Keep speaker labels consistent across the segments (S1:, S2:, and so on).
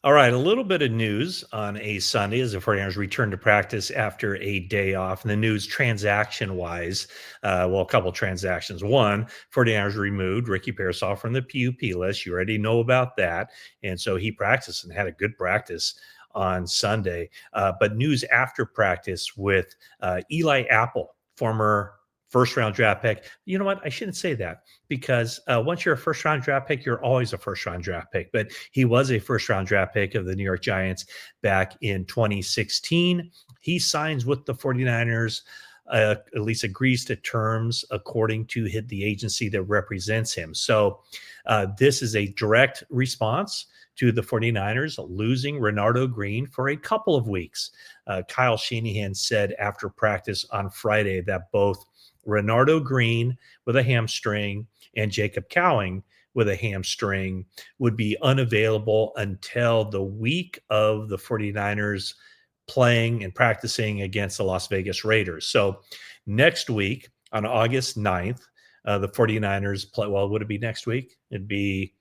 S1: All right, a little bit of news on a Sunday as the 49ers return to practice after a day off. And the news transaction wise, a couple transactions. One, 49ers removed Ricky Pearsall from the PUP list. You already know about that. And so he practiced and had a good practice on Sunday. But news after practice with Eli Apple, former first round draft pick. You know what? I shouldn't say that because once you're a first round draft pick, you're always a first round draft pick. But he was a first round draft pick of the New York Giants back in 2016. He signs with the 49ers, at least agrees to terms according to the agency that represents him. So this is a direct response to the 49ers losing Renardo Green for a couple of weeks. Kyle Shanahan said after practice on Friday that both Renardo Green with a hamstring and Jacob Cowing with a hamstring would be unavailable until the week of the 49ers playing and practicing against the Las Vegas Raiders. So next week on August 9th, the 49ers play. Well, would it be next week? It'd be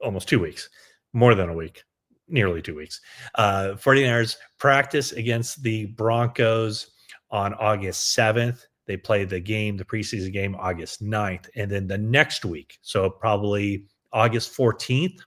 S1: almost 2 weeks, more than a week, nearly 2 weeks. 49ers practice against the Broncos on August 7th. They play the preseason game, August 9th. And then the next week, so probably August 14th,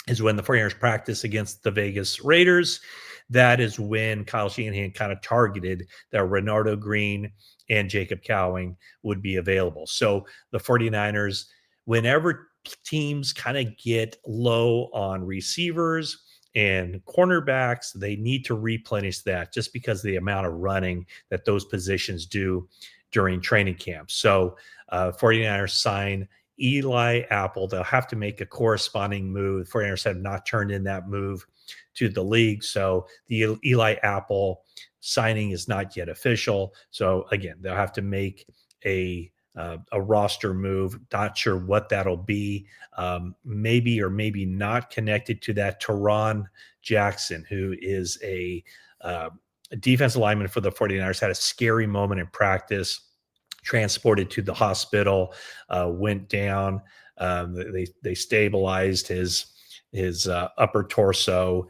S1: is when the 49ers practice against the Vegas Raiders. That is when Kyle Shanahan kind of targeted that Renardo Green and Jacob Cowing would be available. So the 49ers, whenever teams kind of get low on receivers and cornerbacks, they need to replenish that just because of the amount of running that those positions do during training camp. So 49ers sign Eli Apple. They'll have to make a corresponding move. 49ers have not turned in that move to the league. So the Eli Apple signing is not yet official. So again, they'll have to make a roster move. Not sure what that'll be. Maybe or maybe not connected to that Teron Jackson, who is a defensive lineman for the 49ers, had a scary moment in practice, transported to the hospital, went down. They stabilized his upper torso.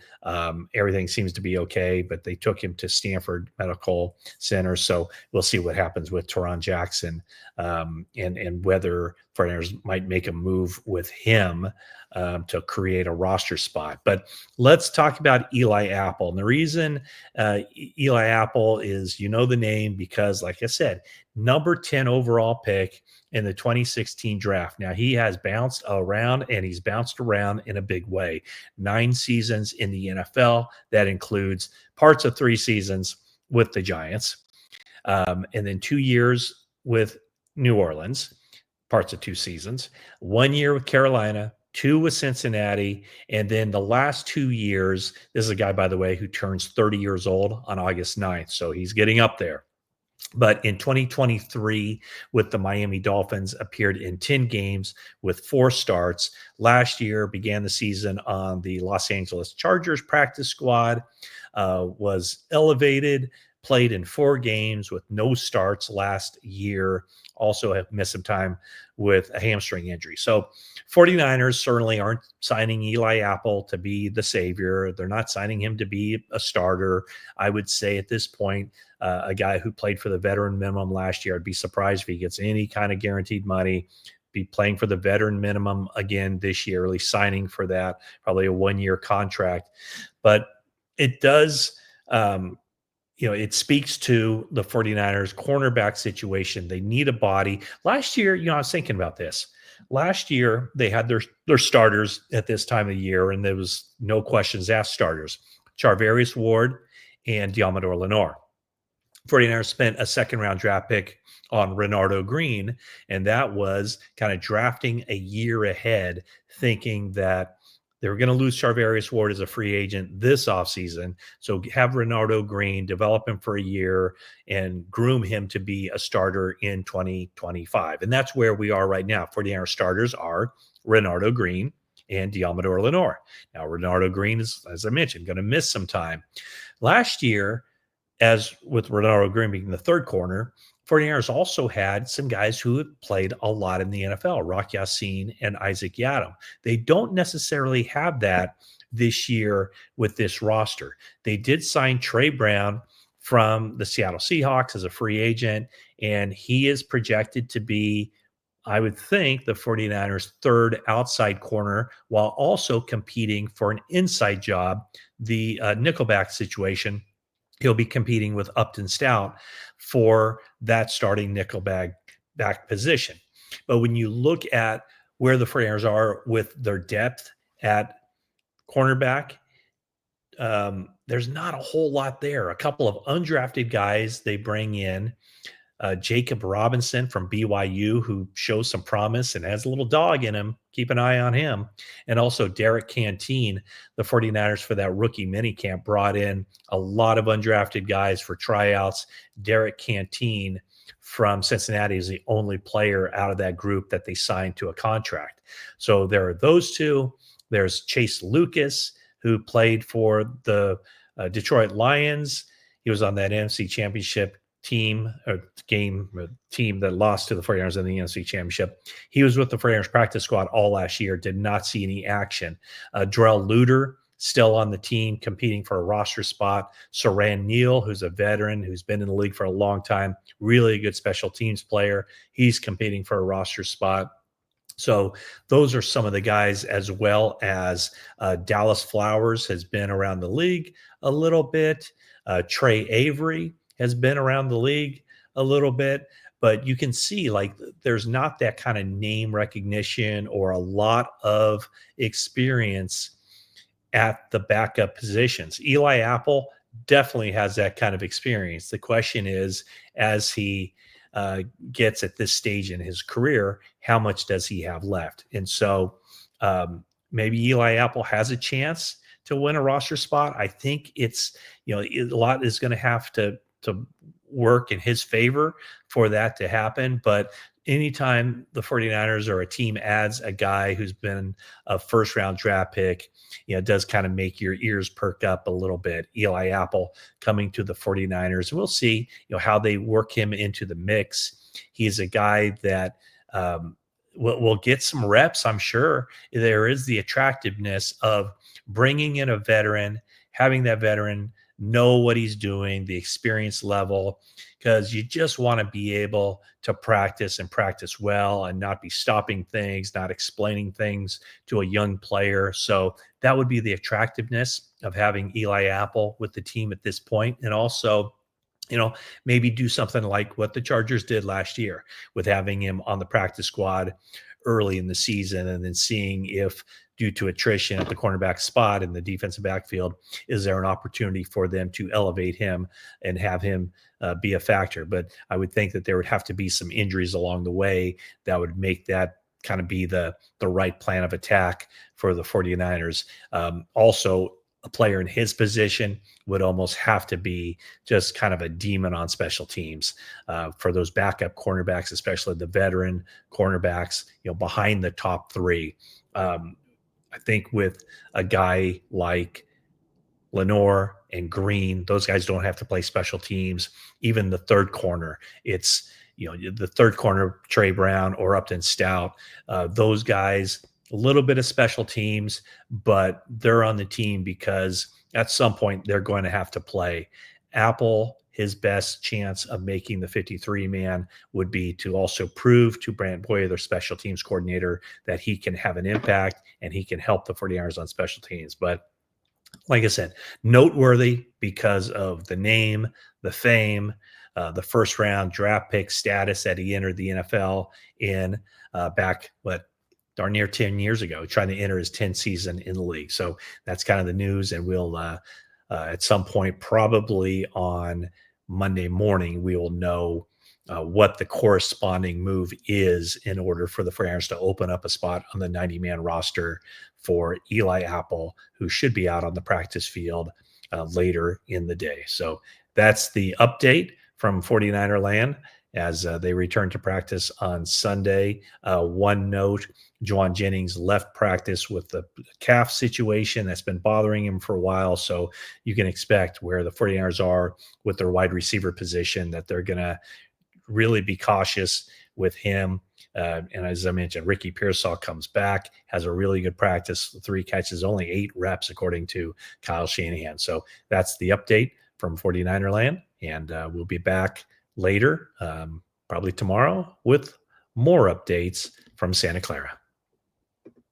S1: Everything seems to be okay, but they took him to Stanford Medical Center. So we'll see what happens with Teron Jackson, and whether 49ers might make a move with him to create a roster spot. But let's talk about Eli Apple. And the reason Eli Apple is, the name, because like I said, number 10 overall pick in the 2016 draft. Now, he has bounced around, and he's bounced around in a big way. 9 seasons in the NFL. That includes parts of 3 seasons with the Giants, and then 2 years with New Orleans, parts of 2 seasons, 1 year with Carolina, 2 with Cincinnati, and then the last 2 years, this is a guy, by the way, who turns 30 years old on August 9th, so he's getting up there. But in 2023, with the Miami Dolphins, appeared in 10 games with 4 starts. Last year, began the season on the Los Angeles Chargers practice squad, was elevated, played in 4 games with no starts last year. Also have missed some time with a hamstring injury. So 49ers certainly aren't signing Eli Apple to be the savior. They're not signing him to be a starter. I would say at this point, a guy who played for the veteran minimum last year, I'd be surprised if he gets any kind of guaranteed money. Be playing for the veteran minimum again this year, at least signing for that, probably a 1-year contract. But it does, it speaks to the 49ers cornerback situation. They need a body. Last year, I was thinking about this. Last year, they had their starters at this time of the year, and there was no questions asked starters. Charvarius Ward and Diamador Lenore. 49ers spent a second-round draft pick on Renardo Green, and that was kind of drafting a year ahead, thinking that they were going to lose Charvarius Ward as a free agent this offseason. So have Renardo Green, develop him for a year, and groom him to be a starter in 2025. And that's where we are right now. 49ers starters are Renardo Green and Diamador Lenore. Now, Renardo Green is, as I mentioned, going to miss some time. Last year, as with Renardo Green being the third corner, 49ers also had some guys who have played a lot in the NFL, Rock Yassin and Isaac Yiadom. They don't necessarily have that this year with this roster. They did sign Trey Brown from the Seattle Seahawks as a free agent, and he is projected to be, I would think, the 49ers' third outside corner while also competing for an inside job. The nickelback situation, he'll be competing with Upton Stout for that starting nickelback back position. But when you look at where the 49ers are with their depth at cornerback, there's not a whole lot there. A couple of undrafted guys they bring in, Jacob Robinson from BYU, who shows some promise and has a little dog in him. Keep an eye on him. And also Derek Canteen, the 49ers for that rookie minicamp brought in a lot of undrafted guys for tryouts. Derek Canteen from Cincinnati is the only player out of that group that they signed to a contract. So there are those two. There's Chase Lucas, who played for the Detroit Lions. He was on that NFC Championship team that lost to the 49ers in the NFC Championship. He was with the 49ers practice squad all last year, did not see any action. Drell Luter, still on the team, competing for a roster spot. Saran Neal, who's a veteran, who's been in the league for a long time, really good special teams player. He's competing for a roster spot. So those are some of the guys, as well as Dallas Flowers has been around the league a little bit. Trey Avery has been around the league a little bit, but you can see like there's not that kind of name recognition or a lot of experience at the backup positions. Eli Apple definitely has that kind of experience. The question is, as he gets at this stage in his career, how much does he have left? And so maybe Eli Apple has a chance to win a roster spot. I think it's, a lot is going to have to work in his favor for that to happen. But anytime the 49ers or a team adds a guy who's been a first round draft pick, it does kind of make your ears perk up a little bit. Eli Apple coming to the 49ers. We'll see, how they work him into the mix. He's a guy that will get some reps, I'm sure. There is the attractiveness of bringing in a veteran, having that veteran know what he's doing, the experience level, because you just want to be able to practice and practice well and not be stopping things, not explaining things to a young player. So that would be the attractiveness of having Eli Apple with the team at this point. And also, maybe do something like what the Chargers did last year with having him on the practice squad early in the season and then seeing if, due to attrition at the cornerback spot in the defensive backfield, is there an opportunity for them to elevate him and have him be a factor. But I would think that there would have to be some injuries along the way that would make that kind of be the right plan of attack for the 49ers. Also, a player in his position would almost have to be just kind of a demon on special teams for those backup cornerbacks, especially the veteran cornerbacks, behind the top three. I think with a guy like Lenore and Green, those guys don't have to play special teams. Even the third corner, it's, the third corner, Trey Brown or Upton Stout, those guys, a little bit of special teams, but they're on the team because at some point they're going to have to play. Apple, his best chance of making the 53-man would be to also prove to Brant Boyer, their special teams coordinator, that he can have an impact and he can help the 49ers on special teams. But like I said, noteworthy because of the name, the fame, the first round draft pick status that he entered the NFL in back, darn near 10 years ago, trying to enter his 10th season in the league. So that's kind of the news. And we'll, at some point, probably on Monday morning, we will know what the corresponding move is in order for the 49ers to open up a spot on the 90-man roster for Eli Apple, who should be out on the practice field later in the day. So that's the update from 49er land as they return to practice on Sunday. One note, Juwan Jennings left practice with the calf situation that's been bothering him for a while. So you can expect where the 49ers are with their wide receiver position that they're going to really be cautious with him. And as I mentioned, Ricky Pearsall comes back, has a really good practice, 3 catches, only 8 reps, according to Kyle Shanahan. So that's the update from 49er land. And we'll be back later, probably tomorrow, with more updates from Santa Clara.